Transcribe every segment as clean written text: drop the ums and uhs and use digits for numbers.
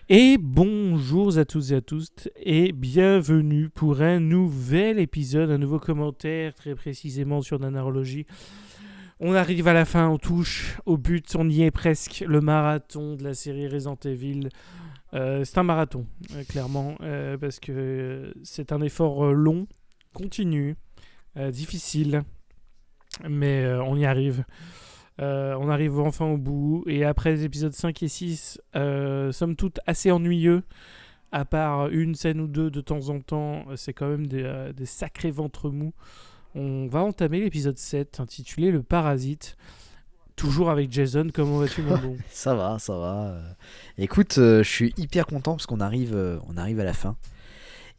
Et bonjour à tous et à tous et bienvenue pour un nouvel épisode, un nouveau commentaire très précisément sur Nanarologie. On arrive à la fin, on touche au but, on y est presque, le marathon de la série Resident Evil. C'est un marathon, clairement, parce que c'est un effort long, continu, difficile, mais on y arrive. On arrive enfin au bout, et après les épisodes 5 et 6, somme toute assez ennuyeux, à part une scène ou deux de temps en temps, c'est quand même des sacrés ventres mous. On va entamer l'épisode 7, intitulé Le Parasite, toujours avec Jason. Comment vas-tu, mon bon? Ça va, ça va. Écoute, je suis hyper content parce qu'on arrive à la fin.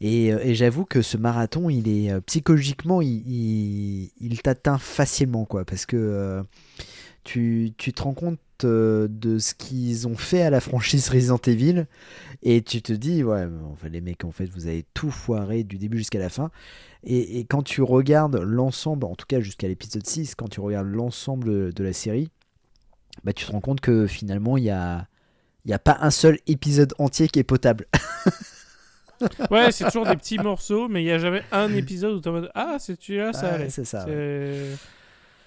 Et j'avoue que ce marathon, il est psychologiquement, il t'atteint facilement, quoi. Parce que tu te rends compte de ce qu'ils ont fait à la franchise Resident Evil. Et tu te dis, ouais, enfin, les mecs, en fait, vous avez tout foiré du début jusqu'à la fin. Et quand tu regardes l'ensemble, en tout cas jusqu'à l'épisode 6, quand tu regardes l'ensemble de la série, bah, tu te rends compte que finalement, il y a pas un seul épisode entier qui est potable. Ouais, c'est toujours des petits morceaux, mais il n'y a jamais un épisode où t'es en mode ah, c'est celui-là, ça Ouais, allait. c'est ça, ouais.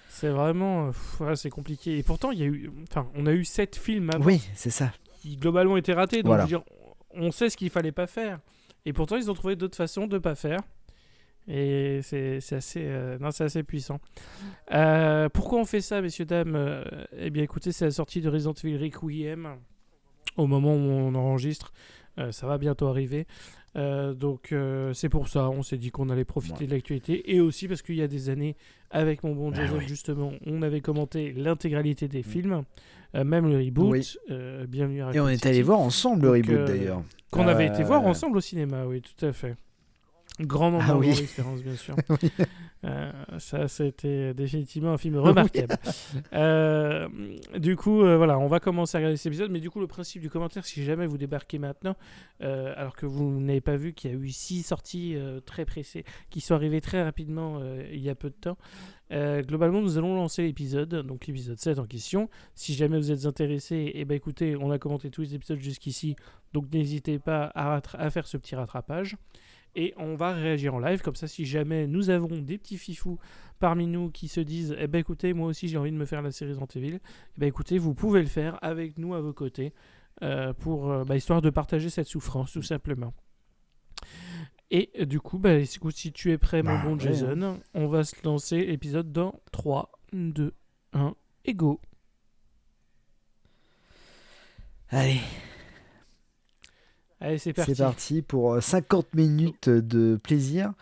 C'est vraiment. Ouais, c'est compliqué. Et pourtant, il y a eu. Enfin, on a eu 7 films avant Oui, c'est ça. qui globalement étaient ratés, donc je veux Voilà. dire, on sait ce qu'il fallait pas faire. Et pourtant, ils ont trouvé d'autres façons de pas faire. Et c'est assez, non, c'est assez puissant. Pourquoi on fait ça, messieurs, dames? Eh bien, écoutez, c'est la sortie de Resident Evil Requiem. Au moment où on enregistre, ça va bientôt arriver. Donc, c'est pour ça, on s'est dit qu'on allait profiter Ouais. de l'actualité. Et aussi parce qu'il y a des années, avec mon bon Bah Jason, oui. justement, on avait commenté l'intégralité des Mm. films, même le Oui. reboot, Bienvenue à Et on Raccoon est allé City. voir ensemble le Donc, reboot d'ailleurs. qu'on avait été voir Euh, ensemble au cinéma, oui, tout à fait. Grand Ah moment, oui. grande expérience, bien sûr. Oui. Ça, c'était définitivement un film Oui. remarquable. Du coup, voilà, on va commencer à regarder cet épisode. Mais du coup, le principe du commentaire, si jamais vous débarquez maintenant, alors que vous n'avez pas vu qu'il y a eu 6 sorties très pressées, qui sont arrivées très rapidement il y a peu de temps, globalement, nous allons lancer l'épisode, donc l'épisode 7 en question. Si jamais vous êtes intéressé, eh ben, écoutez, on a commenté tous les épisodes jusqu'ici, donc n'hésitez pas à faire ce petit rattrapage. Et on va réagir en live, comme ça si jamais nous avons des petits fifous parmi nous qui se disent eh ben écoutez, moi aussi j'ai envie de me faire la série Resident Evil, eh ben écoutez, vous pouvez le faire avec nous à vos côtés, histoire de partager cette souffrance tout simplement. Et du coup, si tu es prêt, mon Bah bon ouais, hein. Jason, on va se lancer l'épisode dans 3, 2, 1 et go. Allez, Allez, c'est c'est parti. parti pour 50 minutes de plaisir.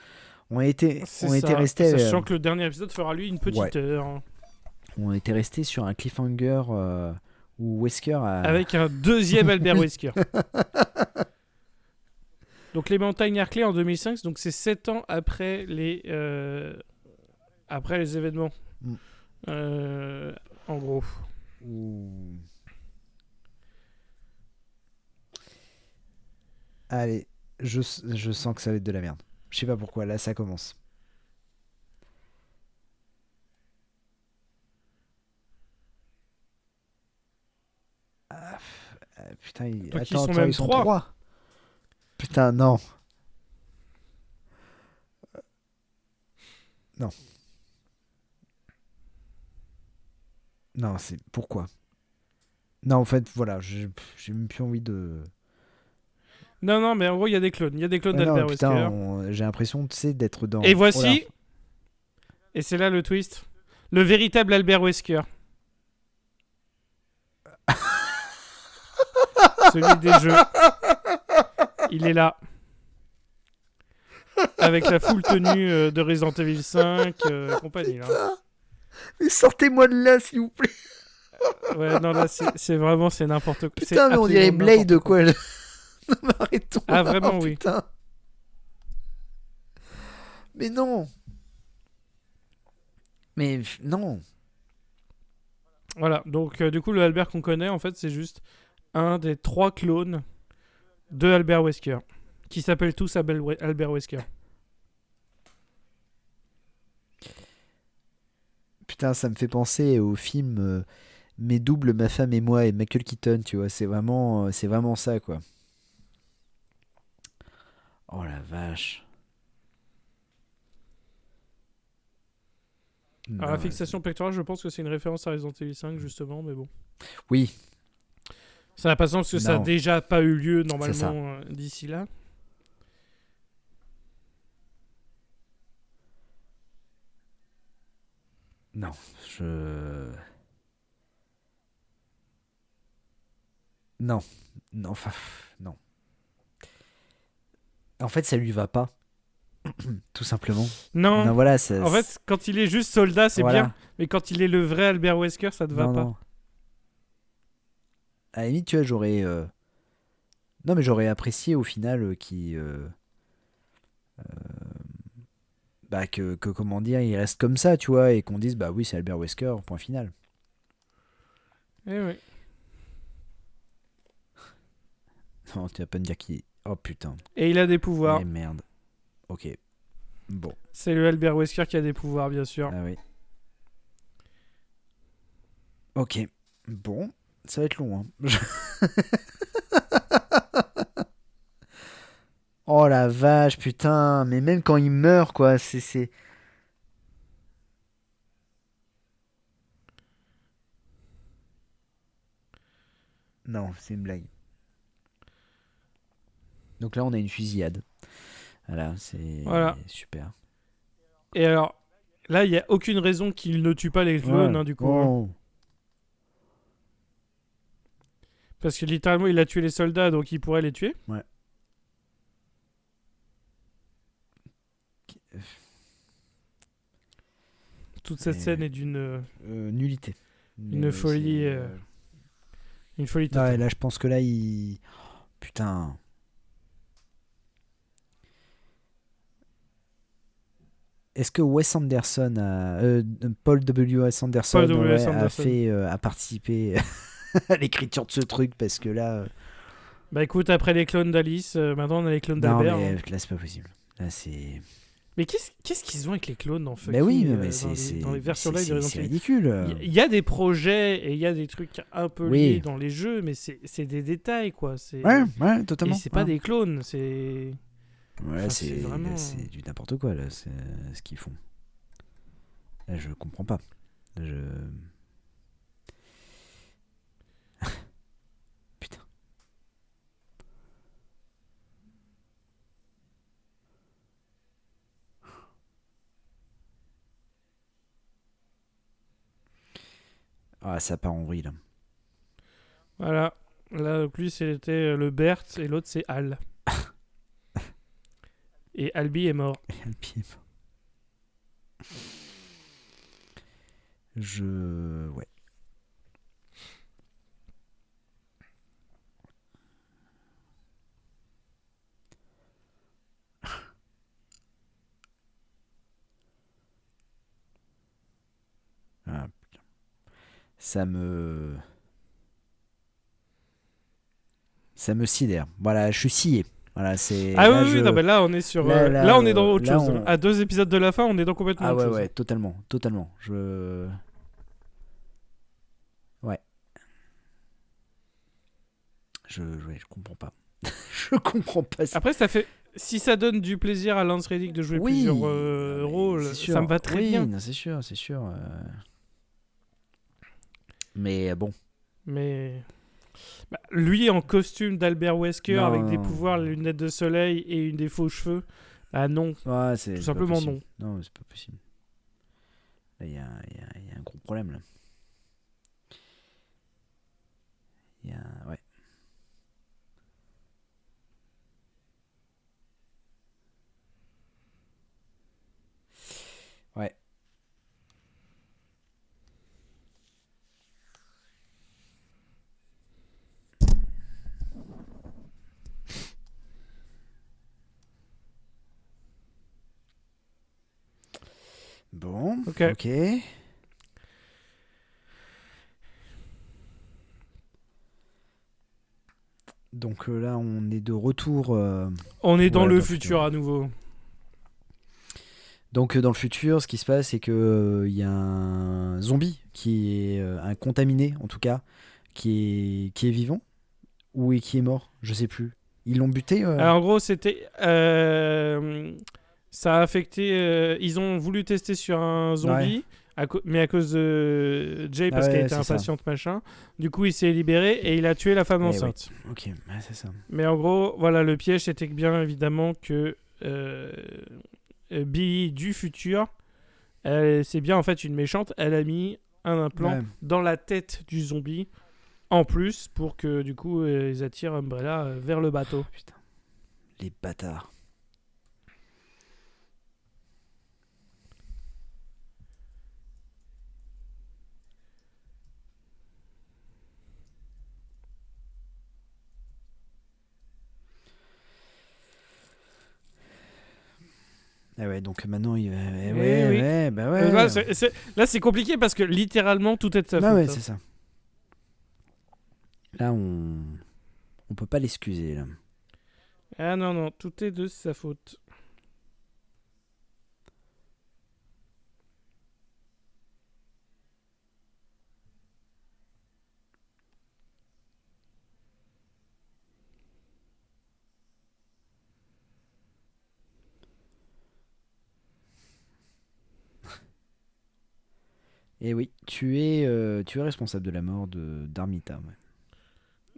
C'est On était ça, resté, sachant que le dernier épisode fera lui une ouais, petite heure, on était resté sur un cliffhanger où Wesker a. avec un deuxième Albert Oui. Wesker. Donc les montagnes Arclay en 2005, donc c'est 7 ans après les événements. Mm. En gros. Ouh. Allez, je sens que ça va être de la merde. Je sais pas pourquoi, là ça commence. Putain, Donc ils attends, sont attends, même ils sont 3. trois. Putain, non. Non, non, c'est pourquoi. Non, en fait, voilà, j'ai même plus envie de. Non, non, mais en gros, il y a des clones. Il y a des clones Ouais, non, d'Albert putain, Wesker. j'ai l'impression, tu sais, d'être Et dans. Oh là. voici, et c'est là le twist, le véritable Albert Wesker. Celui des jeux. Il est là. Avec la full tenue de Resident Evil 5 et compagnie. Là. Putain, mais sortez-moi de là, s'il vous plaît. Ouais, non, là, c'est vraiment, c'est n'importe quoi. C'est Putain, mais on dirait absolument Blade, n'importe quoi. Non, mais arrêtons Ah, là, vraiment, oui. putain. Mais non. Mais non. Voilà, donc du coup, le Albert qu'on connaît, en fait, c'est juste un des 3 clones de Albert Wesker, qui s'appellent tous Albert Wesker. Putain, ça me fait penser au film Mes doubles, ma femme et moi et Michael Keaton, tu vois. C'est vraiment ça, quoi. Oh la vache. Alors, la Non, fixation pectorale, je pense que c'est une référence à Resident Evil 5, justement, mais bon. oui, Ça n'a pas de sens parce que ça n'a non, déjà pas eu lieu, c'est ça. normalement, d'ici là. Non, je... Non, non, enfin, non. En fait, ça lui va pas, tout simplement. Non, Non, voilà, en fait, quand il est juste soldat, c'est bien. voilà. Mais quand il est le vrai Albert Wesker, ça te va Non, pas. non. À la limite, tu vois, j'aurais... Non, mais j'aurais apprécié au final bah, comment dire, il reste comme ça, tu vois, et qu'on dise, bah oui, c'est Albert Wesker, point final. Eh oui. Non, tu vas pas me dire qui... Oh putain. Et il a des pouvoirs. Eh merde. Ok. Bon. C'est le Albert Wesker qui a des pouvoirs, bien sûr. Ah oui. Ok. Bon. Ça va être long, hein. Oh la vache, putain. Mais même quand il meurt, quoi, c'est... Non, c'est une blague. Donc là, on a une fusillade. Voilà, c'est Voilà. super. Et alors, là, il n'y a aucune raison qu'il ne tue pas les clones, Ouais. hein, du coup. Hein. Oh. Parce que littéralement, il a tué les soldats, donc il pourrait les tuer. Ouais. Toute cette Mais, scène est d'une nullité. une folie, une folie totale. Ouais, là, je pense que là, il... Putain. Est-ce que Wes Anderson Paul W.S. Anderson, Paul W.S. ouais, Anderson. a participé à l'écriture de ce truc parce que là... Bah écoute, après les clones d'Alice, maintenant on a les clones Non, d'Albert. mais Hein. là, c'est pas possible. Là, c'est... Mais qu'est-ce qu'ils ont avec les clones en fucking, Mais oui, mais dans les versions live de Resident c'est Evil. ridicule. Il y a des projets et il y a des trucs un peu liés Oui. dans les jeux, mais c'est des détails, quoi. Ouais, Et totalement. c'est pas des clones, c'est... Ouais, Enfin, c'est vraiment... c'est du n'importe quoi, là, c'est ce qu'ils font. Là, je comprends pas. Je... Putain. Ah, ça part en vrille, là. Voilà. Là, donc lui, c'était le Bert et l'autre, c'est Al. Et Albi est mort. Le pied. Ouais. Ah, putain. Ça me... Ça me sidère. Voilà, je suis scié. Voilà, c'est... Ah Là, oui, oui, non, mais là, on est sur... Là, Là, on est dans autre là, chose. À 2 épisodes de la fin, on est dans complètement Ah autre ouais, chose. ouais, totalement, totalement. Ouais. Ouais, je comprends pas. Je comprends pas ça. Après, ça fait... Si ça donne du plaisir à Lance Reddick de jouer Oui, plusieurs mais rôles, c'est sûr. ça me va très Oui, bien. non, c'est sûr, c'est sûr. Mais bon, Mais... Bah, lui, en costume d'Albert Wesker, avec des non. pouvoirs, les lunettes de soleil et des faux cheveux, ah non. Ouais, c'est Tout c'est pas simplement possible. non. Non, c'est pas possible. Là, il y a un gros problème, là. Ouais. Ouais. Bon, Ok. ok. Donc là, on est de retour. On est dans Voilà, le dans le futur. futur à nouveau. Donc dans le futur, ce qui se passe, c'est que il y a un zombie qui est un contaminé, en tout cas, qui est vivant ou qui est mort, je sais plus. Ils l'ont buté Alors, en gros, c'était... ça a affecté... ils ont voulu tester sur un zombie, mais à cause de Jay, parce qu'elle était c'est ça. impatiente, machin. Du coup, il s'est libéré et il a tué la femme enceinte. Ok, ouais, c'est ça. Mais en gros, voilà, le piège, c'était bien évidemment que Billy du futur, c'est bien en fait une méchante. Elle a mis un implant dans la tête du zombie, en plus, pour que du coup, ils attirent Umbrella vers le bateau. Oh, putain. Les bâtards. Ah ouais, donc maintenant il va. Là, c'est compliqué parce que littéralement tout est de sa faute. Ouais, c'est ça. Là, on peut pas l'excuser là. Ah non, tout est de sa faute. Et oui, tu es responsable de la mort d'Armita. Ouais.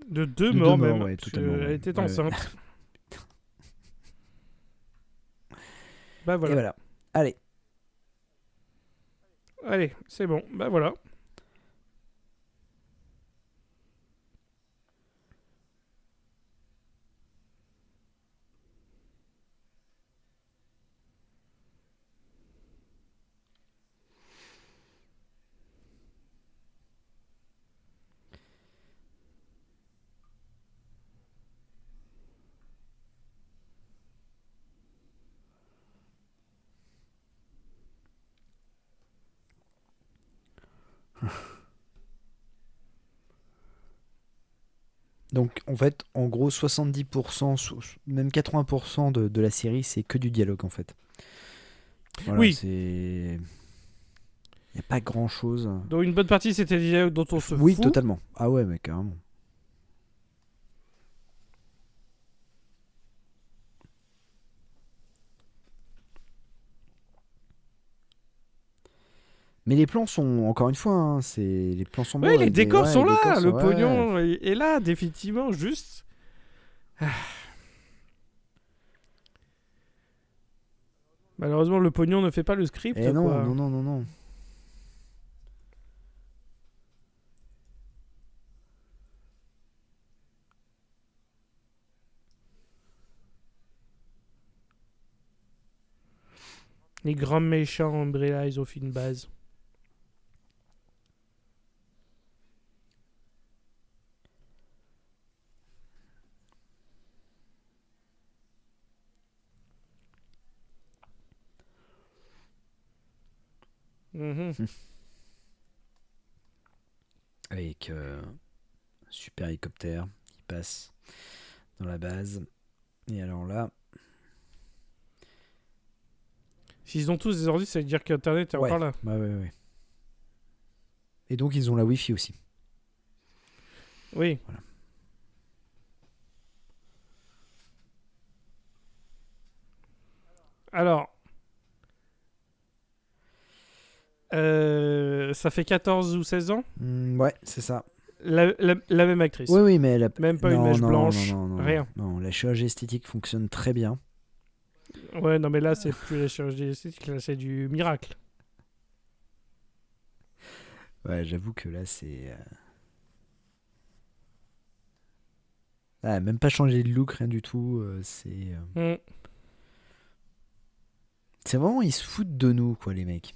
De deux morts même. Ouais, totalement. Elle était enceinte. Bah voilà. Et voilà. Allez. Allez, c'est bon. Bah voilà. Donc en fait, en gros, 70%, même 80% de la série, c'est que du dialogue en fait. Voilà, oui. C'est... Il n'y a pas grand-chose. Donc une bonne partie, c'était des dialogues dont on se fout. Oui, totalement. Ah ouais, mais carrément. Mais les plans sont, encore une fois, hein, les plans sont beaux. Oui, les décors sont là. Le ouais. pognon est là, définitivement. Juste. Malheureusement, le pognon ne fait pas le script. Et non, quoi. non. Les grands méchants Umbrella, ils ont fait une base. Avec super hélicoptère qui passe dans la base. Et alors là... S'ils ont tous des ordi, ça veut dire qu'Internet est encore là. Ouais. Et donc ils ont la Wi-Fi aussi. Oui. Voilà. Alors... ça fait 14 ou 16 ans Ouais, c'est ça. La même actrice. Oui, mais elle a... Même pas une mèche blanche, rien. Non, la chirurgie esthétique fonctionne très bien. Ouais, non, mais là, c'est plus la chirurgie esthétique, là, c'est du miracle. Ouais, j'avoue que là, c'est... Ah, même pas changé de look, rien du tout. C'est... C'est vraiment, ils se foutent de nous, quoi, les mecs.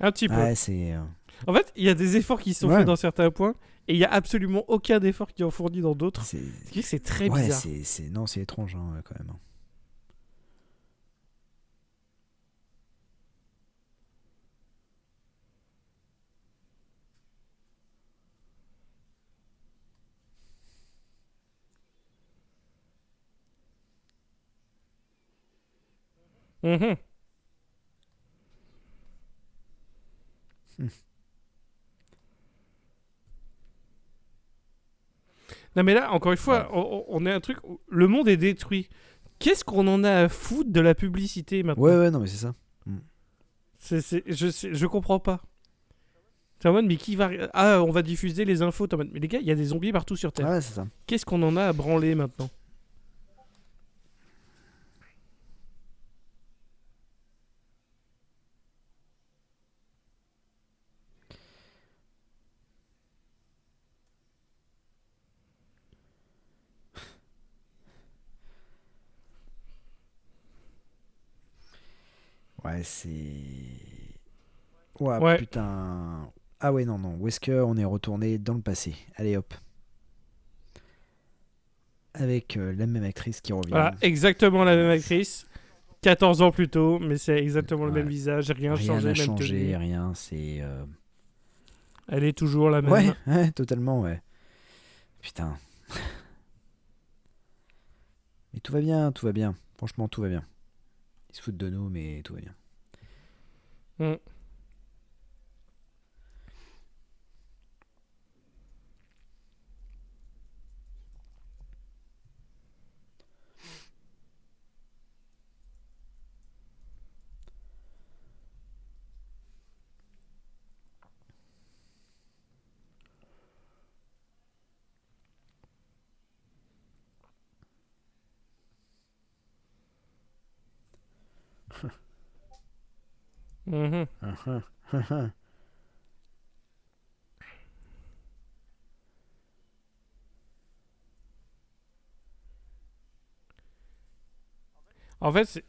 Un petit peu. Ouais, c'est... En fait, il y a des efforts qui sont faits dans certains points, et il y a absolument aucun effort qui est fourni dans d'autres. C'est très bizarre. Non, c'est étrange, hein, quand même. Non, mais là, encore une fois, on est un truc où le monde est détruit. Qu'est-ce qu'on en a à foutre de la publicité maintenant? Ouais, non, mais c'est ça. Je comprends pas. C'est en mode, mais qui va. Ah, on va diffuser les infos. T'es en mode, mais les gars, il y a des zombies partout sur Terre. Ouais, c'est ça. Qu'est-ce qu'on en a à branler maintenant? Ouais, c'est. Ouais, Ouais. putain. Ah ouais, non. Wesker, on est retourné dans le passé. Allez hop. Avec la même actrice qui revient. Voilà, exactement la Ouais, même actrice. 14 ans plus tôt, mais c'est exactement le ouais. même visage, rien Rien changé, n'a même changé, tenue. rien, c'est. Elle est toujours la Ouais, même. ouais, totalement, ouais. Putain. Mais tout va bien, tout va bien. Franchement, tout va bien. Ils se foutent de nous, mais tout va bien. Mm. Mhm. En fait,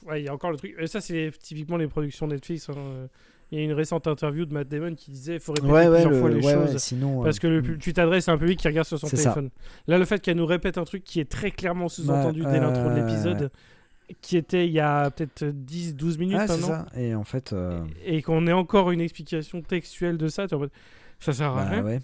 ouais, il y a encore le truc. Et ça, c'est typiquement les productions Netflix, hein. Il y a une récente interview de Matt Damon qui disait faut répéter plusieurs fois les choses. sinon. Parce que tu t'adresses à un public qui regarde sur son C'est ça. téléphone. Là, le fait qu'elle nous répète un truc qui est très clairement sous-entendu dès l'intro de l'épisode, qui était il y a peut-être 10-12 minutes Ah, c'est maintenant, ça. Et en fait. et qu'on ait encore une explication textuelle de ça, t'es en mode, ça sert à Bah rien. ouais.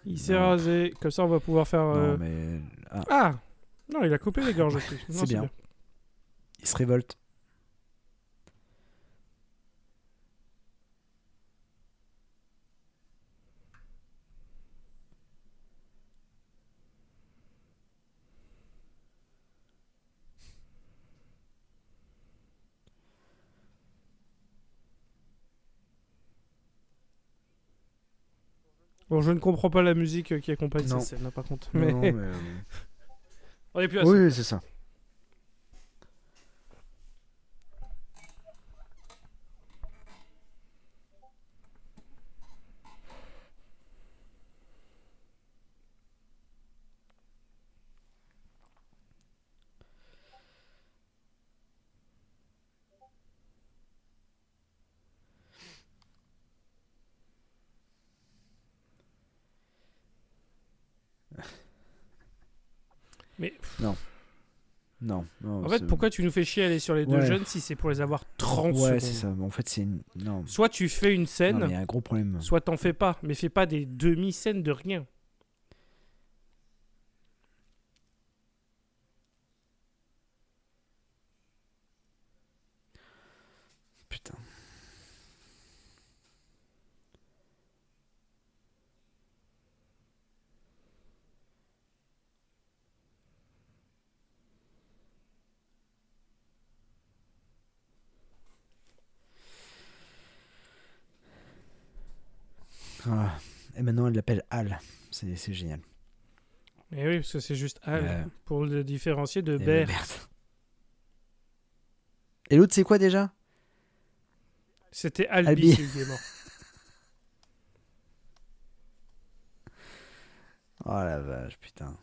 Il s'est Non, rasé, comme ça on va pouvoir faire. non, mais. Ah, Ah non, il a coupé les gorges aussi. Non, c'est bien. Il se révolte. Bon, je ne comprends pas la musique qui accompagne Non. cette scène, là, par contre. Non, Mais mais. on est plus à ça. Oui, c'est ça. Mais Non. Non. en fait, pourquoi tu nous fais chier à aller sur les deux Ouais. jeunes si c'est pour les avoir 30 Ouais, secondes? c'est ça. En fait, c'est. Non. Soit tu fais une Non, scène, mais il y a un gros problème. soit t'en fais pas. Mais fais pas des demi-scènes de rien. Putain. Ah. Et maintenant, elle l'appelle Al. C'est génial. Mais oui, parce que c'est juste Al, Ouais. pour le différencier de Et Bert. Bert. Et l'autre, c'est quoi déjà? C'était Albi, Albi. celui qui est mort. Oh la vache, putain.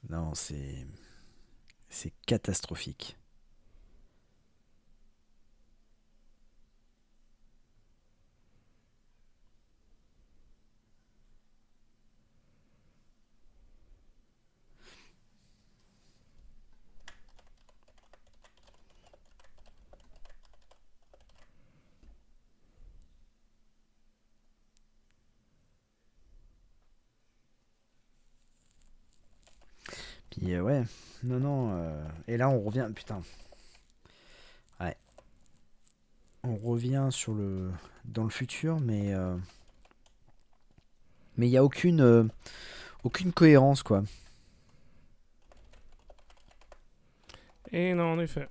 Non, c'est. C'est catastrophique. Puis puis ouais, non, non. Et là, on revient. Putain, ouais. On revient dans le futur, mais il n'y a aucune cohérence, quoi. Et non, en effet.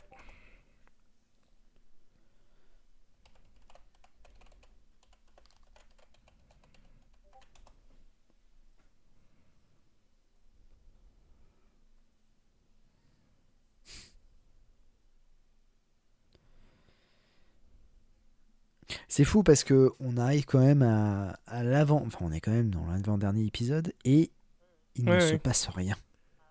C'est fou parce que on arrive quand même à l'avant. Enfin, on est quand même dans l'avant-dernier épisode et il Ouais, ne se ouais. passe rien.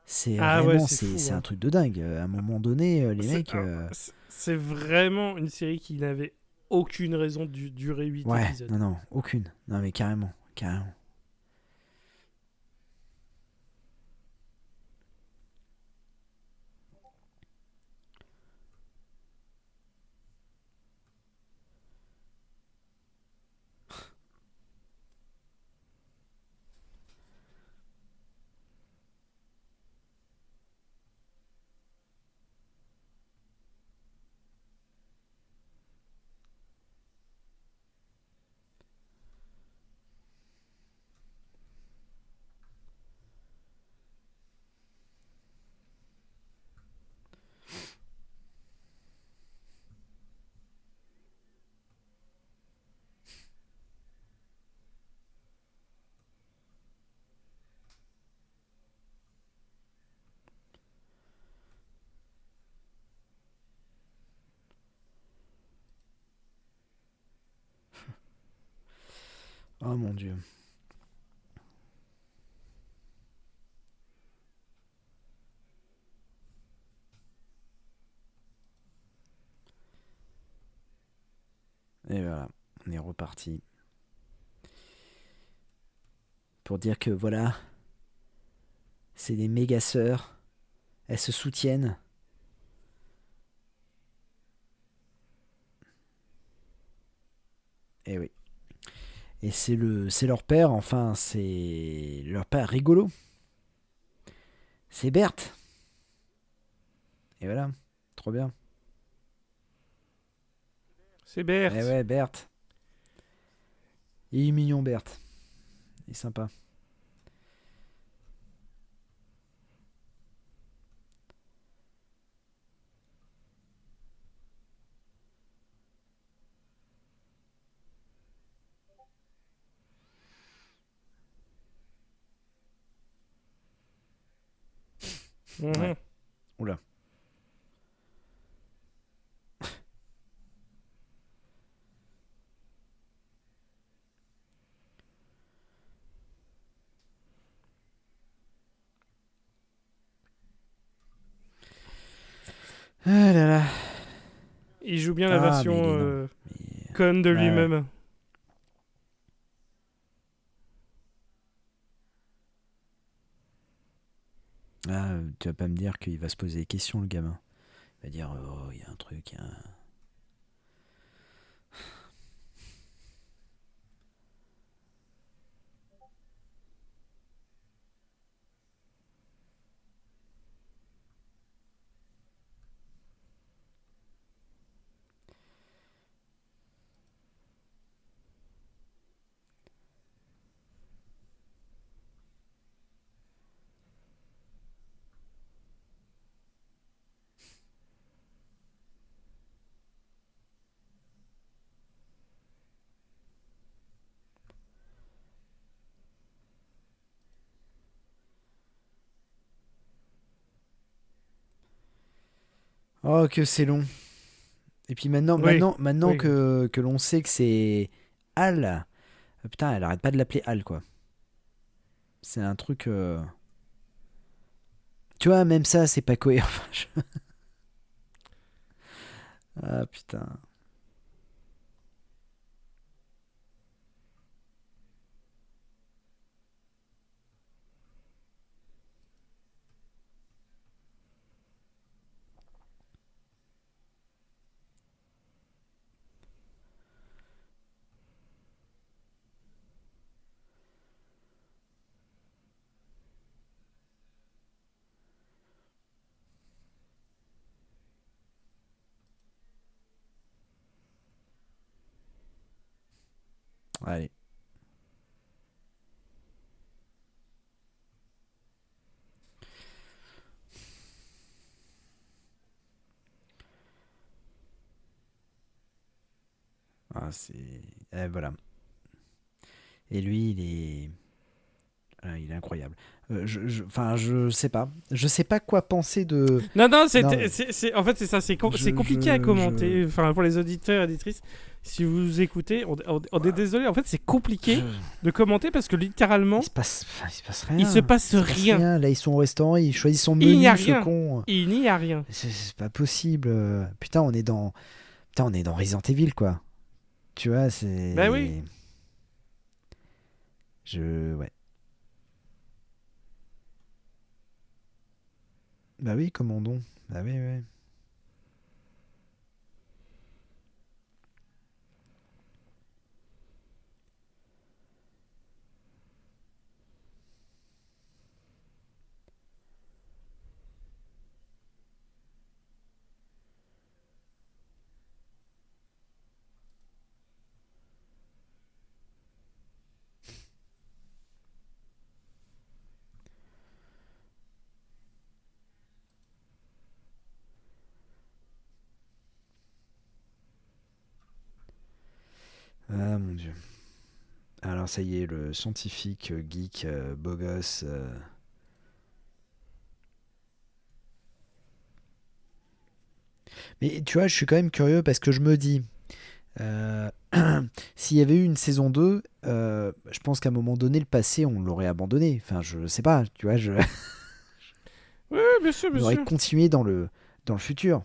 C'est Ah ouais, vraiment, c'est fou, c'est un hein. truc de dingue. À un moment donné, les mecs. Alors, c'est vraiment une série qui n'avait aucune raison de durer 8 Ouais, épisodes. non, non, aucune. Non, mais carrément, carrément. Oh mon dieu. Et voilà, on est reparti. Pour dire que voilà, c'est des méga sœurs. Elles se soutiennent. Et oui. Et c'est leur père, enfin, c'est leur père rigolo. C'est Berthe. Et voilà, trop bien. C'est Eh Berthe. ouais, Berthe. Il est mignon, Berthe. Il est sympa. Ouais. Mhm. Oula. Ah là là. Il joue bien la Ah, mais il version est non. Mais... conne de Ouais, ouais. lui-même. Ah, tu vas pas me dire qu'il va se poser des questions, le gamin. Il va dire, oh, il y a un truc, il y a un... Oh, que c'est long. Et puis maintenant, Oui, maintenant, maintenant oui. que l'on sait que c'est Al, putain, elle arrête pas de l'appeler Al, quoi. C'est un truc... Tu vois, même ça, c'est pas cohérent. Ah, putain. Allez. Ah, c'est... voilà. Et lui, il est incroyable. Enfin, je sais pas. Je sais pas quoi penser de... Non, non, Non, mais en fait, c'est ça. C'est je, compliqué à je, commenter. Enfin, pour les auditeurs et auditrices, si vous écoutez, on est désolé. En fait, c'est compliqué je- de commenter parce que littéralement, il se passe rien. il se passe Il se passe rien. rien. Là, ils sont au restaurant, ils choisissent son Il n'y a menu, ce rien. con. Il n'y a rien. C'est pas possible. Putain, on est dans Resident Evil, quoi. Tu vois, Ben oui. c'est... Ouais. Bah oui, commandons. Bah oui, oui. Ah mon dieu. Alors ça y est, le scientifique geek beau gosse. Mais tu vois, je suis quand même curieux parce que je me dis, euh, s'il y avait eu une saison 2, je pense qu'à un moment donné, le passé, on l'aurait abandonné. Enfin, je sais pas, tu vois, Oui, bien sûr, bien on aurait sûr. continué dans le futur.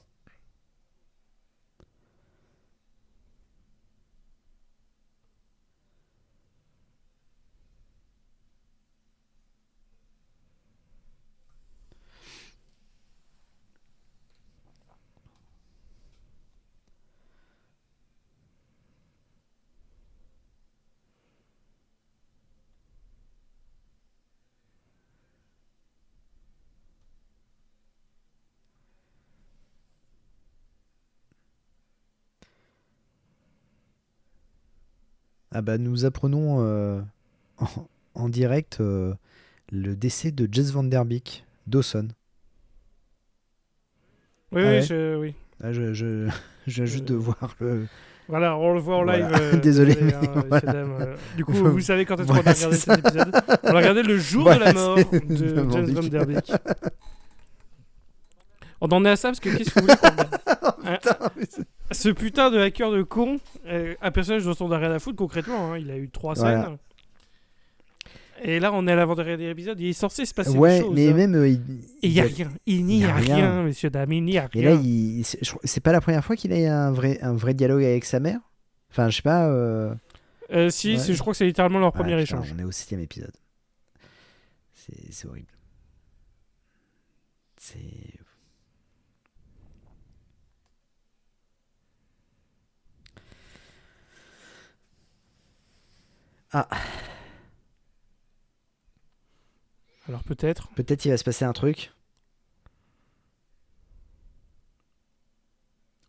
Ah bah, nous apprenons en, en direct le décès de Jess Van Der Beek, Dawson. Oui, Ah oui, ouais. oui. Ah, je viens juste de Euh, voir le... Voilà, on le voit en live. Voilà, désolé, Désolé, mais hein, messieurs, voilà. dames. Du coup, vous savez quand est-ce qu'on a Voilà, c'est regardé ça. cet épisode. On l'a regardé le jour de la Voilà, mort c'est de Van James Van Beek. Der Beek. On en est à ça parce que qu'est-ce que vous voulez qu'on regarde Putain, mais Ce putain de hacker de con, un personnage dont on n'a rien à foutre concrètement. Hein, il a eu 3 voilà. scènes. Et là, on est à l'avant-dernier épisode. Il est censé se passer des Ouais, choses. mais Hein. même Et il n'y a rien. Il il y n'y a a rien, rien. messieurs, dames. Il n'y a Et là, rien. c'est pas la première fois qu'il a un vrai dialogue avec sa mère. Enfin, je sais pas. Si, Ouais. je crois que c'est littéralement leur Ouais, premier putain, échange. on est au 7ème épisode. C'est horrible. C'est... Ah, Alors peut-être. peut-être il va se passer un truc.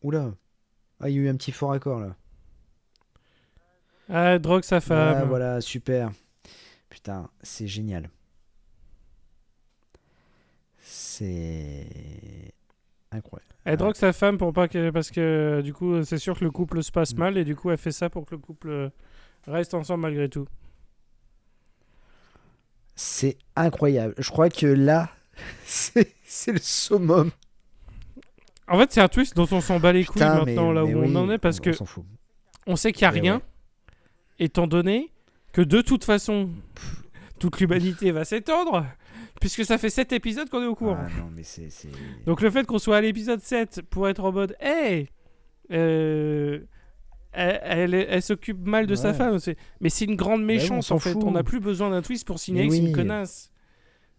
Oula. Ah, il y a eu un petit fort accord là. Ah, drogue sa Ah, femme. voilà, super. Putain, c'est génial. C'est incroyable. Elle Ouais. drogue sa femme pour pas que, parce que du coup, c'est sûr que le couple se passe mal et du coup, elle fait ça pour que le couple reste ensemble malgré tout. C'est incroyable. Je crois que là, c'est le summum. En fait, c'est un twist dont on s'en bat les couilles Putain, maintenant là mais où on oui, en est parce on que s'en fout. on sait qu'il y a Et rien, ouais. étant donné que de toute façon, toute l'humanité va s'étendre puisque ça fait 7 épisodes qu'on est au courant. Ah non, mais c'est... Donc le fait qu'on soit à l'épisode 7 pour être en mode hey, elle s'occupe mal de sa Ouais. femme, mais c'est une grande Bah oui, on méchante s'en en fait. fout. On n'a plus besoin d'un twist pour signaler Mais que c'est une oui. connasse.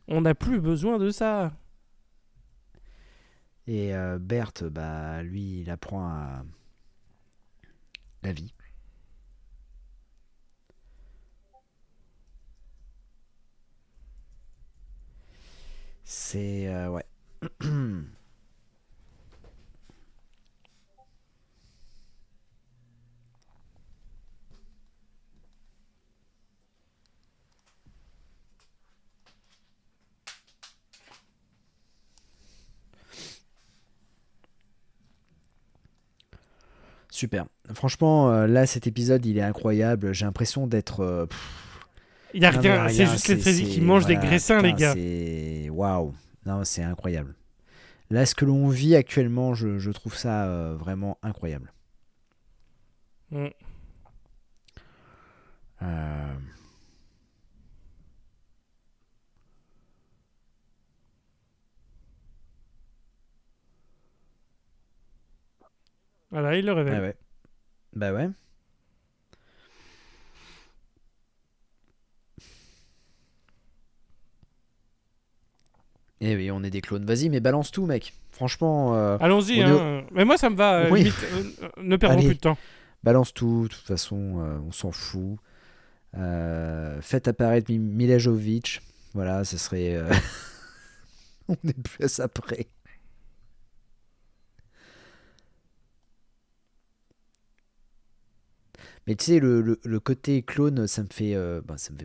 On n'a plus besoin de ça. Et Berthe, bah, lui, il apprend à la vie. C'est... ouais. Super. Franchement, là, cet épisode, il est incroyable. J'ai l'impression d'être. Il y a Non, mais rien, c'est rien. juste les Trévis qui mangent des Voilà, graissins, les putain, gars. c'est. Waouh. Non, c'est incroyable. Là, ce que l'on vit actuellement, je trouve ça vraiment incroyable. Mm. Euh, Voilà, il le Ouais, révèle. ouais. Bah ouais. Eh oui, on est des clones. Vas-y, mais balance tout, mec. Franchement, Allons-y, on est. hein. Mais moi, ça me va. Oui, Limite, ne perdons plus allez, de temps. balance tout. De toute façon, on s'en fout. Faites apparaître Mila Jovovich. Voilà, ce serait. On n'est plus à ça près. Mais tu sais, le côté clone, ça me fait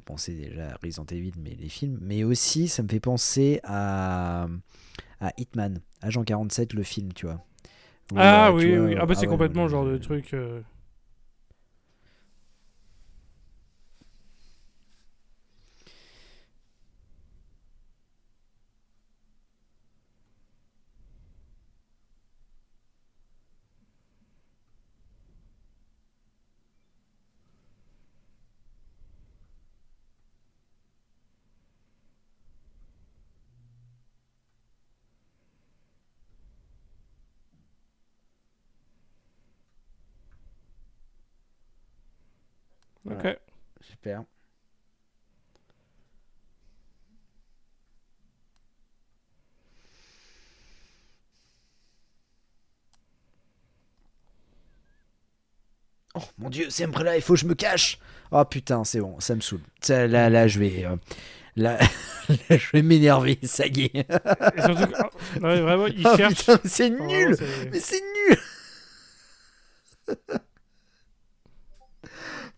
penser déjà à Resident Evil, mais les films, mais aussi ça me fait penser à Hitman, Agent 47, le film, tu vois. Où, Ah tu oui, vois, oui. Ah bah ah c'est ouais, complètement le genre de truc. voilà, Ok. super. Oh mon dieu, c'est là, il faut que je me cache. Oh putain, c'est bon, ça me saoule. Là, je vais, là, là, je vais m'énerver, ça y est. Et surtout, ouais, vraiment, il Oh putain, cherche. mais c'est Enfin, vraiment, nul, c'est. mais c'est nul.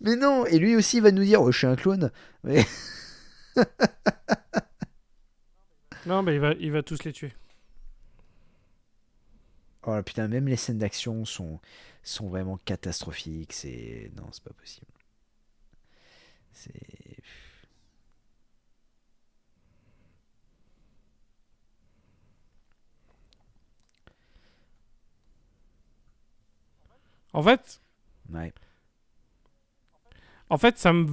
Mais non, et lui aussi il va nous dire, oh, je suis un clone. Mais... Non, mais il va tous les tuer. Oh putain, même les scènes d'action sont vraiment catastrophiques. Non, c'est pas possible. C'est. En fait, Ouais. en fait, ça me.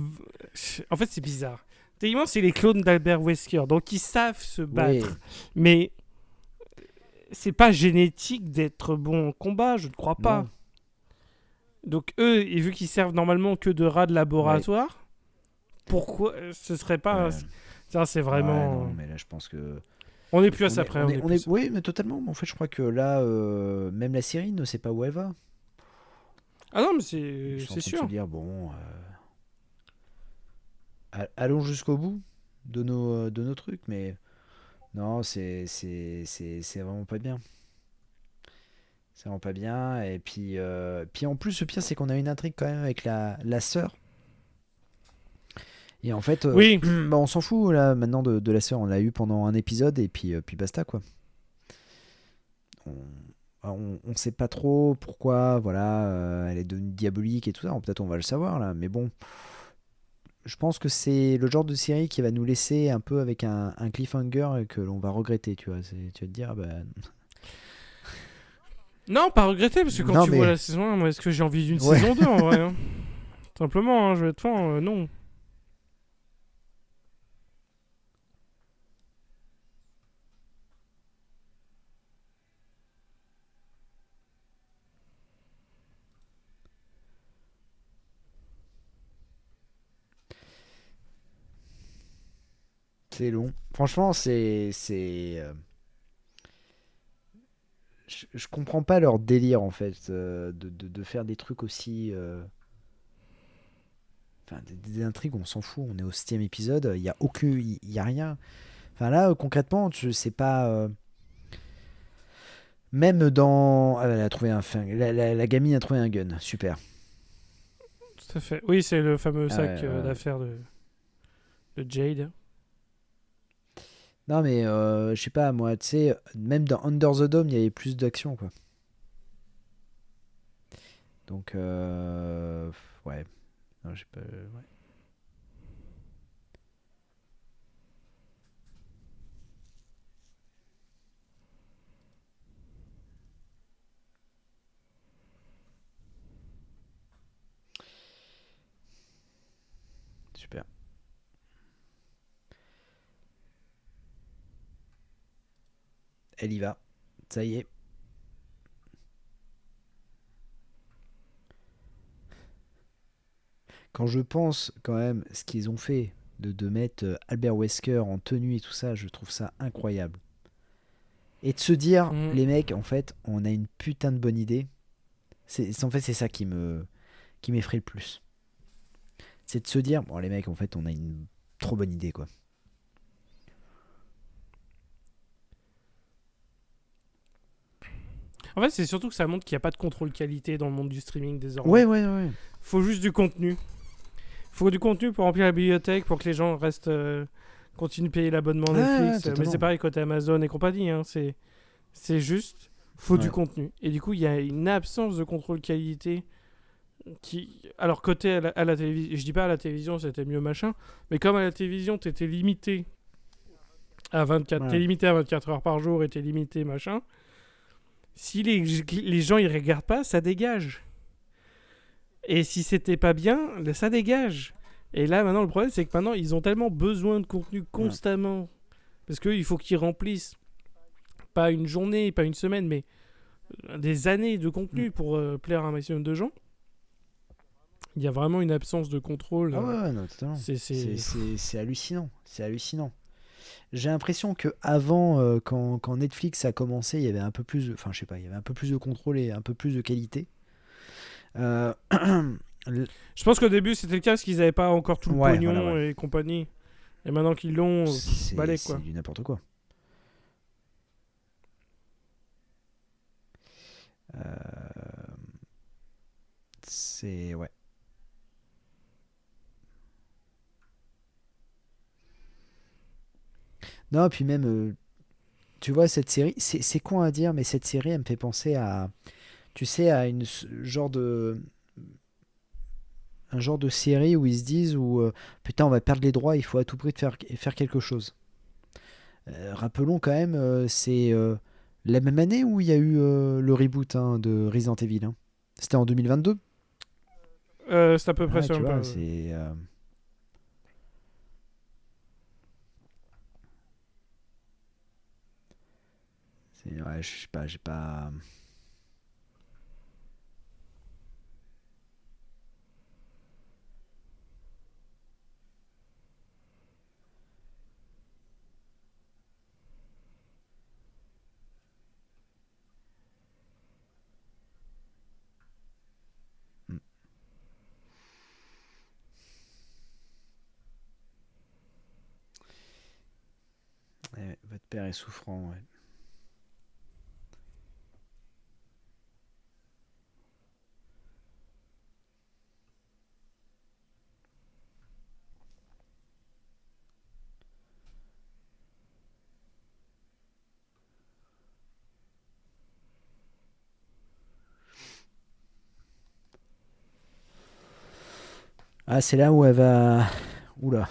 En fait, c'est bizarre. Techniquement, c'est les clones d'Albert Wesker, donc ils savent se Oui. battre. Mais c'est pas génétique d'être bon en combat, je ne crois pas. Non. Donc eux, et vu qu'ils servent normalement que de rats de Ouais. laboratoire, pourquoi ce serait pas... Ouais. Ça, c'est Ouais, vraiment... non, mais là, je pense que. On n'est plus à ça près, on n'est On plus à est. ça près. Oui, mais totalement. Mais en fait, je crois que là, même la Syrie ne sait pas où elle va. Ah non, mais Ils sont en c'est train de se sûr. dire, bon, allons jusqu'au bout de nos trucs, mais non, c'est vraiment pas bien. C'est vraiment pas bien. Et puis en plus, le pire, c'est qu'on a une intrigue quand même avec la sœur. Et en fait, Oui. bah, on s'en fout là maintenant de la sœur. On l'a eu pendant un épisode et puis basta quoi. On, on sait pas trop pourquoi, voilà, elle est devenue diabolique et tout ça. Peut-être on va le savoir là, mais bon, je pense que c'est le genre de série qui va nous laisser un peu avec un cliffhanger que l'on va regretter, tu vois. Tu vas te dire, ah bah, Non, pas regretter, parce que quand non tu vois mais, la saison 1, moi, est-ce que j'ai envie d'une ouais, saison 2 en vrai, hein. Simplement, hein, je vais être franc, non. c'est long. Franchement, je comprends pas leur délire en fait de faire des trucs aussi. Enfin, des intrigues, on s'en fout. On est au 7e épisode, il y a aucun, il y a rien. Enfin là, concrètement, je sais pas. Même dans, ah, elle a trouvé la gamine a trouvé un gun, super. Tout à fait. Oui, c'est le fameux Ah ouais, sac d'affaires de Jade. non mais je sais pas moi, tu sais, même dans Under the Dome, il y avait plus d'action quoi. Donc, ouais. Non, j'ai pas. Ouais. Super. Elle y va. Ça y est. Quand je pense quand même ce qu'ils ont fait de mettre Albert Wesker en tenue et tout ça, je trouve ça incroyable. Et de se dire, Mm. les mecs, en fait, on a une putain de bonne idée. En fait, c'est ça qui m'effraie le plus. C'est de se dire, bon, les mecs, en fait, on a une trop bonne idée, quoi. En fait, c'est surtout que ça montre qu'il n'y a pas de contrôle qualité dans le monde du streaming désormais. Ouais, ouais, ouais. Faut juste du contenu. Faut du contenu pour remplir la bibliothèque, pour que les gens restent, continuent de payer l'abonnement Ouais, ouais, Netflix. Mais c'est totalement. pareil côté Amazon et compagnie. Hein. C'est juste, faut du Ouais. contenu. Et du coup, il y a une absence de contrôle qualité qui. Alors, côté à la télévision, je dis pas à la télévision, c'était mieux machin, mais comme à la télévision, t'étais limité à 24, t'es Ouais. limité à 24 heures par jour et t'es limité machin. Si les gens ils regardent pas, ça dégage. Et si c'était pas bien, ça dégage. Et là, maintenant, le problème, c'est que maintenant, ils ont tellement besoin de contenu Ouais. constamment. Parce qu'il faut qu'ils remplissent pas une journée, pas une semaine, mais des années de Mm. contenu pour plaire à un maximum de gens. Il y a vraiment une absence de contrôle. Ah ouais, ouais, non, totalement. C'est. C'est hallucinant. C'est hallucinant. J'ai l'impression que avant, quand Netflix a commencé, il y avait un peu plus, enfin, je sais pas, il y avait un peu plus de contrôle et un peu plus de qualité. Euh, Je pense qu'au début, c'était le cas parce qu'ils n'avaient pas encore tout le ouais, voilà, ouais. pognon et compagnie. Et maintenant qu'ils l'ont, balai C'est quoi. du n'importe quoi. Euh, c'est ouais. Non, puis même, tu vois, cette série, c'est con à dire, mais cette série, elle me fait penser à, tu sais, à un genre de série où ils se disent, putain, on va perdre les droits, il faut à tout prix faire quelque chose. Rappelons quand même, c'est la même année où il y a eu le reboot hein, de Resident Evil. Hein. C'était en 2022. C'est à peu Ah près ouais, sur tu même vois, pas. ouais, je sais pas, j'ai pas. Hmm. Ouais, votre père est souffrant. Ouais. Ah, c'est là où elle va. Oula.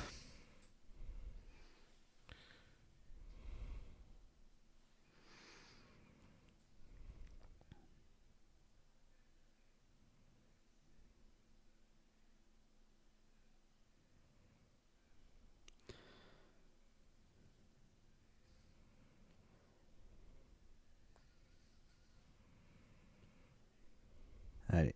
Allez.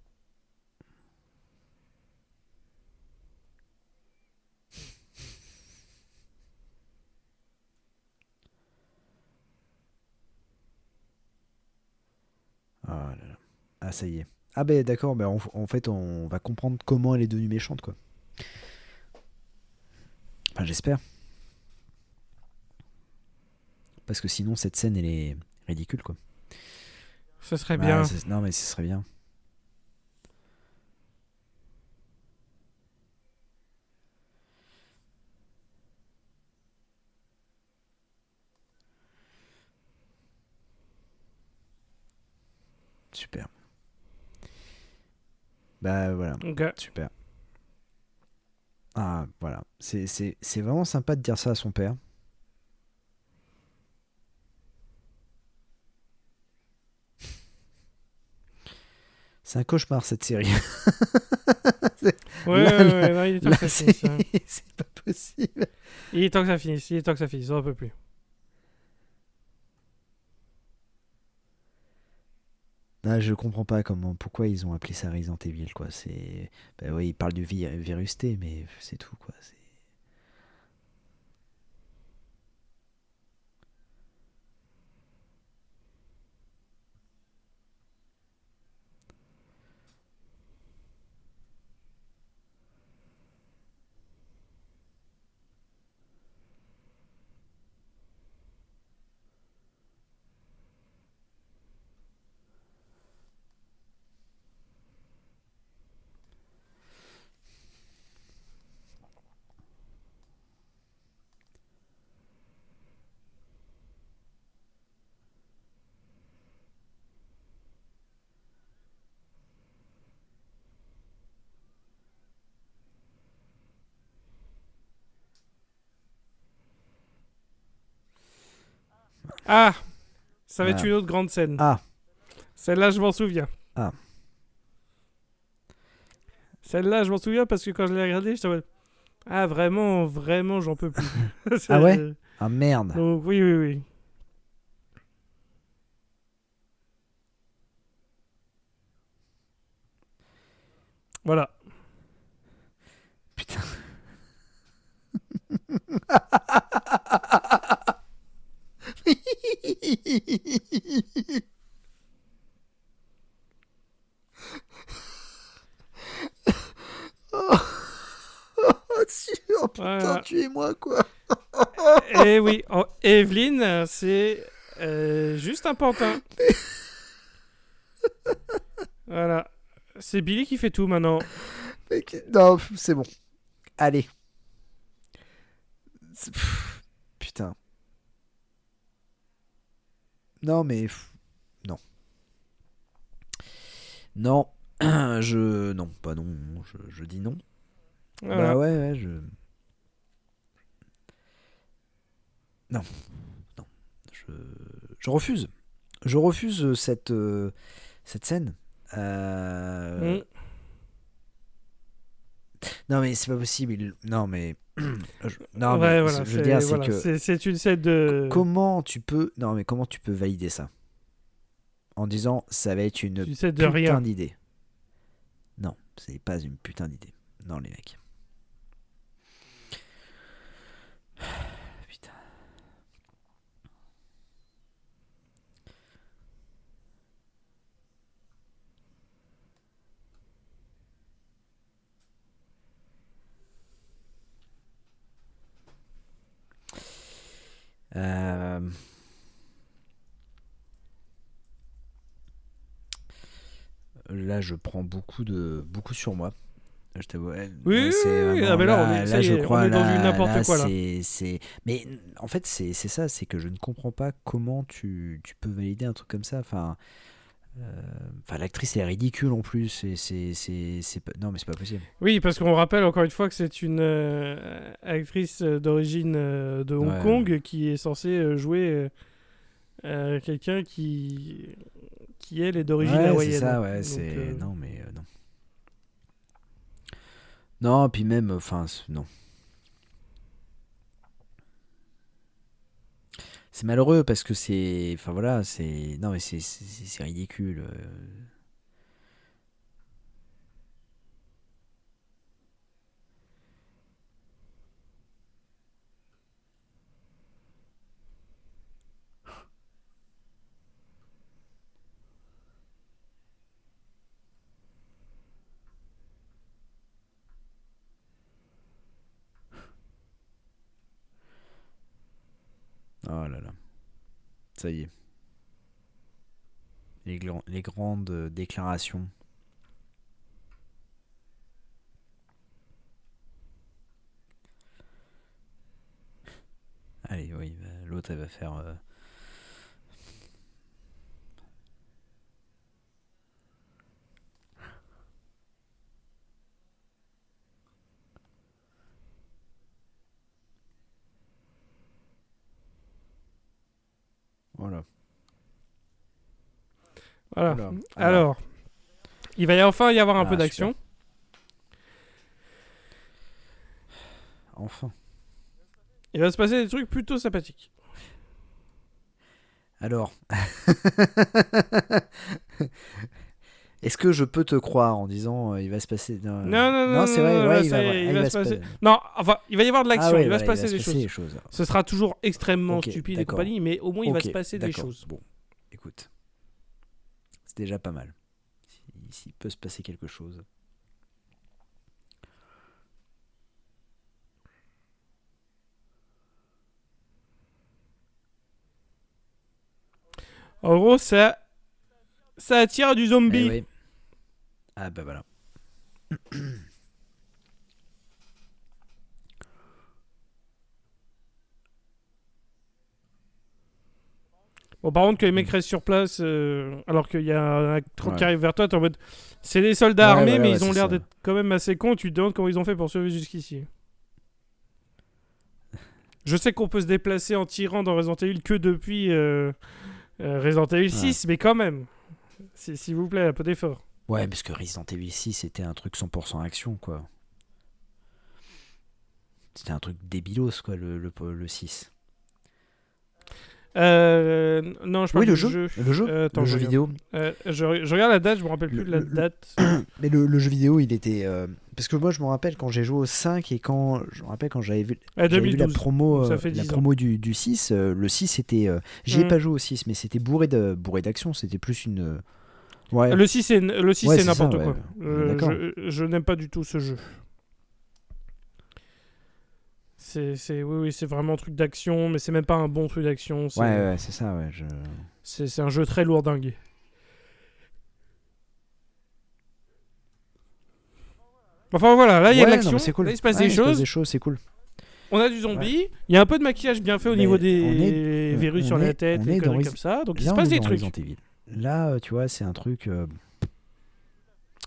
Ah là là. Ah, ça y est. Ah, ben d'accord, ben, en fait, on va comprendre comment elle est devenue méchante, quoi. Enfin, j'espère. Parce que sinon, cette scène, elle est ridicule, quoi. Ce serait Ouais, bien. non, mais ce serait bien. Super. Bah voilà, Ok. super. Ah, voilà. C'est vraiment sympa de dire ça à son père. C'est un cauchemar cette série. Ouais, Là, ouais, là, ouais, non, il est temps là, que ça finisse. Hein. c'est pas possible. Il est temps que ça finisse. Il est temps que ça finisse. On en peut plus. Ah, je comprends pas pourquoi ils ont appelé ça Resident Evil, quoi. Bah oui, ils parlent du virus T, mais c'est tout, quoi. Ah, ça va être Ah, une autre grande scène. ah, Celle-là, je m'en souviens. ah. Celle-là, je m'en souviens parce que quand je l'ai regardée, j'étais en mode, ah, vraiment, vraiment, j'en peux plus. Ah ouais? C'est- Ah merde. Donc, oui, oui, oui. Voilà. Putain. Oh putain, Voilà. tuez-moi, quoi. Et oui, oh, Evelyne, c'est juste un pantin. Voilà. C'est Billy qui fait tout maintenant. Non, c'est bon. Allez. Putain. Non, mais. Non. Non. Non, pas non. Je dis non. Bah Voilà. ouais, ouais, Non, non. Je, je refuse. Je refuse cette scène. Mm. Non, mais c'est pas possible. Non, mais. Non, mais Ouais, je voilà. veux dire, C'est c'est voilà. que. C'est une scène de. Comment tu peux. Non, mais comment tu peux valider ça en disant ça va être une C'est une scène de putain rien. d'idée? Non, c'est pas une putain d'idée. Non, les mecs. Putain. Euh, Là, je prends beaucoup sur moi. Je t'avoue, Oui, là, oui, c'est oui, oui. Ah vraiment ben là, on est, ça là, y je est, on crois est dans du là, n'importe quoi là. Mais en fait, c'est ça, c'est que je ne comprends pas comment tu peux valider un truc comme ça. Enfin, l'actrice elle est ridicule en plus. Non, mais c'est pas possible. Oui, parce qu'on rappelle encore une fois que c'est une actrice d'origine de Hong Ouais, Kong qui est censée jouer quelqu'un qui elle est d'origine ouais, c'est hawaïenne. ça, ouais, Donc, c'est non, mais non, non, puis même, enfin, non. C'est malheureux parce que enfin voilà, non, mais c'est ridicule. Oh là là, ça y est, les grandes déclarations. Allez, oui, bah, l'autre elle va faire. Voilà. Oula. Alors, il va enfin y avoir un peu super. d'action. Enfin. Il va se passer des trucs plutôt sympathiques. Alors. Est-ce que je peux te croire en disant il va se passer. Non, c'est vrai, là, ouais, il va se passer. passer. Non, enfin, il va y avoir de l'action, Ah ouais, il va voilà, se passer des les choses. choses. Ce sera toujours extrêmement Ok, stupide et d'accord. compagnie, mais au moins il va Ok, se passer des d'accord. choses. Bon, écoute. C'est déjà pas mal. S'il peut se passer quelque chose. En gros, ça attire du zombie. Eh oui. Ah bah voilà. Bon, par contre, que les mecs restent sur place, alors qu'il y a un truc Ouais. qui arrive vers toi, t'es en mode. C'est des soldats Ouais, armés, voilà, mais ouais, ils ont c'est l'air ça. d'être quand même assez cons. Tu te demandes comment ils ont fait pour survivre jusqu'ici. Je sais qu'on peut se déplacer en tirant dans Resident Evil que depuis Resident Evil 6, mais quand même. S'il vous plaît, un peu d'effort. Ouais, parce que Resident Evil 6, c'était un truc 100% action, quoi. C'était un truc débilos, quoi, le 6. Non, je parle Oui, le du jeu. Le jeu, Attends, le je jeu regarde. vidéo. Je regarde la date, je me rappelle plus de la date. Mais le jeu vidéo, il était... Parce que moi, je me rappelle quand j'ai joué au 5 et je me rappelle quand j'avais vu la 2012. promo, Donc ça fait 10 ans. du 6. Le 6, c'était... J'y ai Mhm. pas joué au 6, mais c'était bourré d'action. C'était plus une... Ouais. Le 6, c'est Ouais, c'est c'est n'importe ça, quoi. ouais. D'accord. Je n'aime pas du tout ce jeu. Oui, c'est vraiment un truc d'action, mais c'est même pas un bon truc d'action. Ouais, c'est ça, ouais. C'est un jeu très lourdingue. Enfin voilà, là il y a de l'action, c'est cool. là il se passe Ouais, des il se passe choses, des choses, c'est cool. on a du zombie, il y a un peu de maquillage bien fait au Mais niveau on des est- verrues on sur la est- tête, on des est dans conneries Res- comme ça, donc il Là, se on passe est des dans trucs. Resident Evil. Là, tu vois, c'est un truc...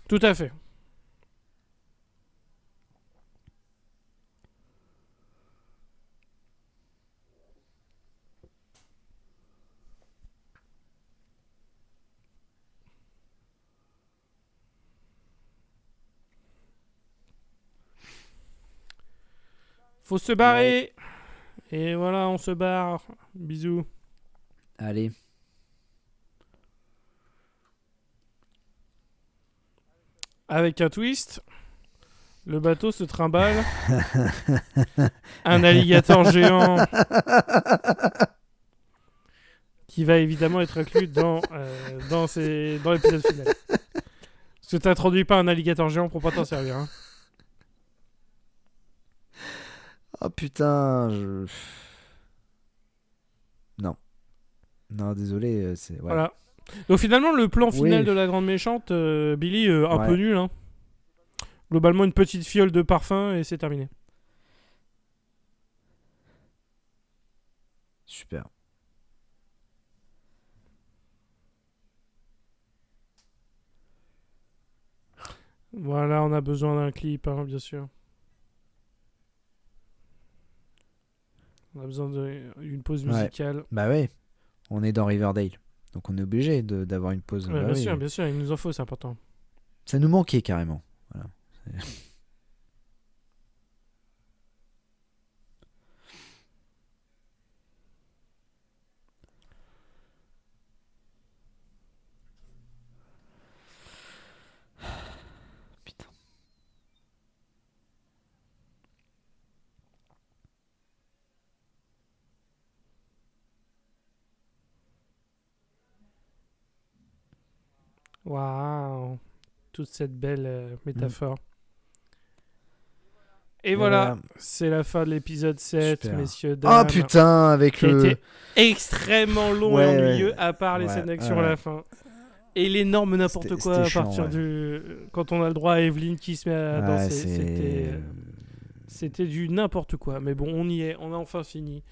Tout à fait. Faut se barrer. Et voilà, on se barre. Bisous. Allez. Avec un twist, le bateau se trimballe. Un alligator géant qui va évidemment être inclus dans l'épisode final. Parce que t'introduis pas un alligator géant pour pas t'en servir. Hein. Oh putain, Non, désolé, c'est... Ouais. Voilà. Donc finalement, le plan final Oui. de la grande méchante, Billy, un Ouais. peu nul. Hein. Globalement, une petite fiole de parfum et c'est terminé. Super. Voilà, on a besoin d'un clip, hein, bien sûr. On a besoin d'une pause Ouais. musicale. Bah ouais, on est dans Riverdale. Donc on est obligé d'avoir une pause. Ouais, Bah bien oui. sûr, il nous en faut, c'est important. Ça nous manquait carrément. Voilà. Putain. Waouh, toute cette belle métaphore. Et Et voilà, c'est la fin de l'épisode 7, Super. messieurs, dames. Oh putain, avec Qui a le... été extrêmement long Ouais, et ennuyeux, ouais. à part les Ouais, scènes d'action ouais. à la fin. Et l'énorme n'importe C'était- quoi c'était à chiant, partir ouais. du... Quand on a le droit à Evelyn qui se met à Ouais, danser. C'était du n'importe quoi. Mais bon, on y est, on a enfin fini.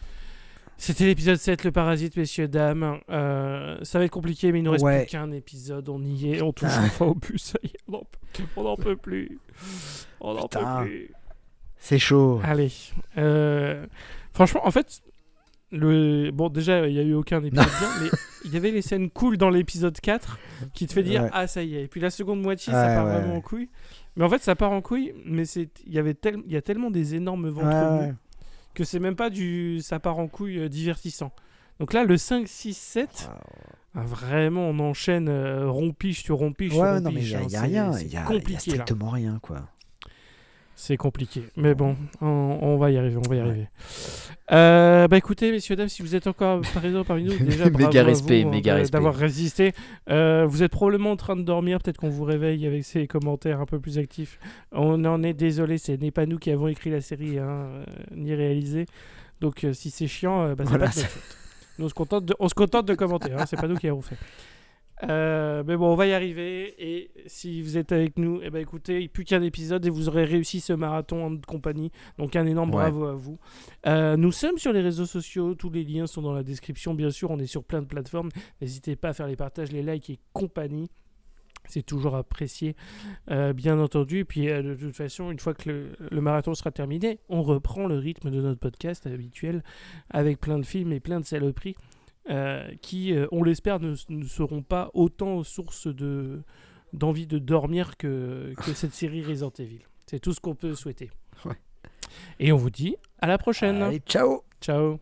C'était l'épisode 7, le parasite, messieurs, dames. Ça va être compliqué, mais il nous reste Ouais. plus qu'un épisode. On y est, on touche enfin au but. Ça y est, on n'en peut plus. On n'en peut Putain. plus. C'est chaud. Allez. Franchement, en fait, Bon, déjà, il n'y a eu aucun épisode bien, mais il y avait les scènes cool dans l'épisode 4 qui te fait dire ah, ça y est. Et puis la seconde moitié, ça part vraiment en couille. Mais en fait, ça part en couille, mais il y a tellement des énormes ventres mous que c'est même pas ça part en couille divertissant. Donc là, le 5, 6, 7, vraiment, on enchaîne rompiche sur rompiche sur rompiche. Non, mais il n'y a rien, il y a strictement rien, quoi. C'est compliqué, mais bon, on va y arriver, écoutez, messieurs, dames, si vous êtes encore présents parmi nous, déjà bravo méga respect, d'avoir résisté. Vous êtes probablement en train de dormir, peut-être qu'on vous réveille avec ces commentaires un peu plus actifs. On en est désolé, ce n'est pas nous qui avons écrit la série, ni réalisé. Donc si c'est chiant, c'est pas de notre faute. Nous, on se contente de commenter, c'est pas nous qui avons fait. Mais bon, on va y arriver. Et si vous êtes avec nous, écoutez, plus qu'un épisode et vous aurez réussi ce marathon en notre compagnie. Donc un énorme bravo à vous. Nous sommes sur les réseaux sociaux, tous les liens sont dans la description. Bien sûr, on est sur plein de plateformes. N'hésitez pas à faire les partages, les likes et compagnie. C'est toujours apprécié, bien entendu. Et puis, de toute façon, une fois que le marathon sera terminé, on reprend le rythme de notre podcast habituel avec plein de films et plein de saloperies. Qui, on l'espère, ne seront pas autant source d'envie de dormir que cette série Resident Evil. C'est tout ce qu'on peut souhaiter. Ouais. Et on vous dit à la prochaine. Allez, ciao. Ciao.